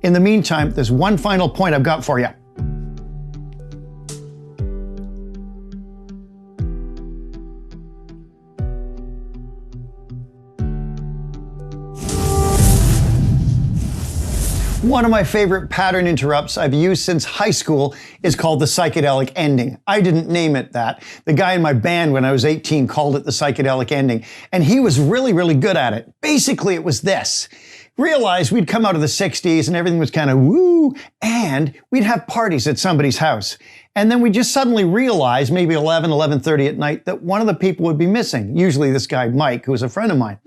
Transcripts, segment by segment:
In the meantime, there's one final point I've got for you. One of my favorite pattern interrupts I've used since high school is called the psychedelic ending. I didn't name it that. The guy in my band when I was 18 called it the psychedelic ending, and he was really, really good at it. Basically, it was this. Realized we'd come out of the 60s and everything was kind of woo, and we'd have parties at somebody's house. And then we just suddenly realized, maybe 11:30 at night, that one of the people would be missing. Usually this guy, Mike, who was a friend of mine.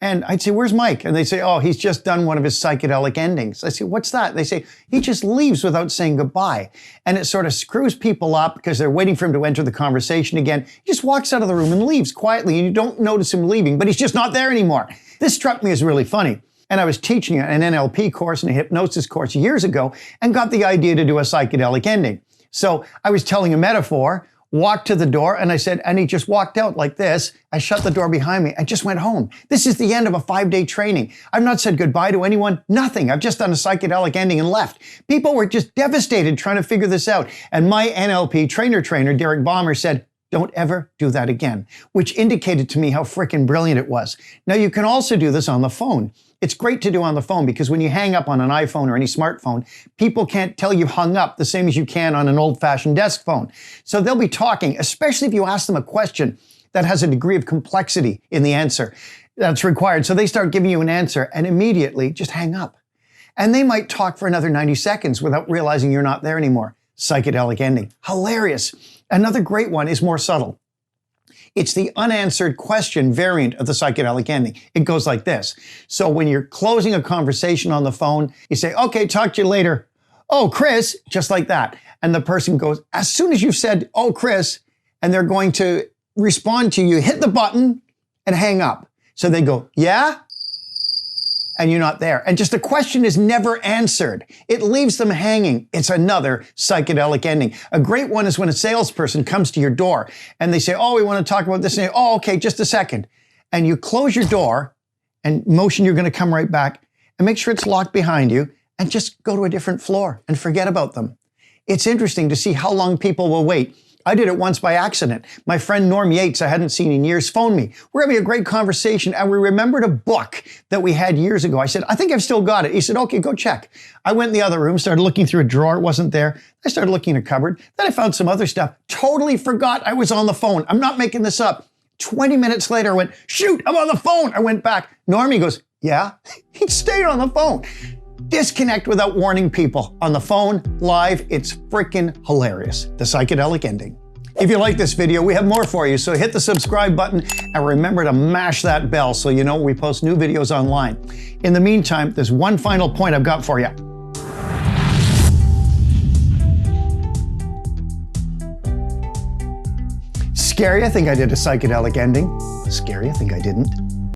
And I'd say, where's Mike? And they'd say, oh, he's just done one of his psychedelic endings. I say, what's that? They say, he just leaves without saying goodbye. And it sort of screws people up because they're waiting for him to enter the conversation again. He just walks out of the room and leaves quietly, and you don't notice him leaving, but he's just not there anymore. This struck me as really funny. And I was teaching an NLP course and a hypnosis course years ago and got the idea to do a psychedelic ending. So I was telling a metaphor, walked to the door, and I said, and he just walked out like this. I shut the door behind me and just went home. This is the end of a 5-day training. I've not said goodbye to anyone, nothing. I've just done a psychedelic ending and left. People were just devastated trying to figure this out. And my NLP trainer, Derek Balmer, said, don't ever do that again, which indicated to me how freaking brilliant it was. Now, you can also do this on the phone. It's great to do on the phone because when you hang up on an iPhone or any smartphone, people can't tell you've hung up the same as you can on an old-fashioned desk phone. So they'll be talking, especially if you ask them a question that has a degree of complexity in the answer that's required. So they start giving you an answer and immediately just hang up. And they might talk for another 90 seconds without realizing you're not there anymore. Psychedelic ending. Hilarious. Another great one is more subtle. It's the unanswered question variant of the psychedelic ending. It goes like this. So when you're closing a conversation on the phone, you say, okay, talk to you later. Oh, Chris, just like that. And the person goes, as soon as you've said, oh, Chris, and they're going to respond to you, hit the button and hang up. So they go, yeah? And you're not there. And just the question is never answered. It leaves them hanging. It's another psychedelic ending. A great one is when a salesperson comes to your door and they say, oh, we want to talk about this. And oh, okay, just a second. And you close your door and motion you're going to come right back and make sure it's locked behind you and just go to a different floor and forget about them. It's interesting to see how long people will wait. I did it once by accident. My friend Norm Yates, I hadn't seen in years, phoned me. We're having a great conversation, and we remembered a book that we had years ago. I said, I think I've still got it. He said, okay, go check. I went in the other room, started looking through a drawer. It wasn't there. I started looking in a cupboard. Then I found some other stuff. Totally forgot I was on the phone. I'm not making this up. 20 minutes later, I went, shoot, I'm on the phone. I went back. Normie goes, yeah? He stayed on the phone. Disconnect without warning people. On the phone, live, it's freaking hilarious. The psychedelic ending. If you like this video, we have more for you, so hit the subscribe button and remember to mash that bell so you know when we post new videos online. In the meantime, there's one final point I've got for you. Scary, I think I did a psychedelic ending. Scary, I think I didn't.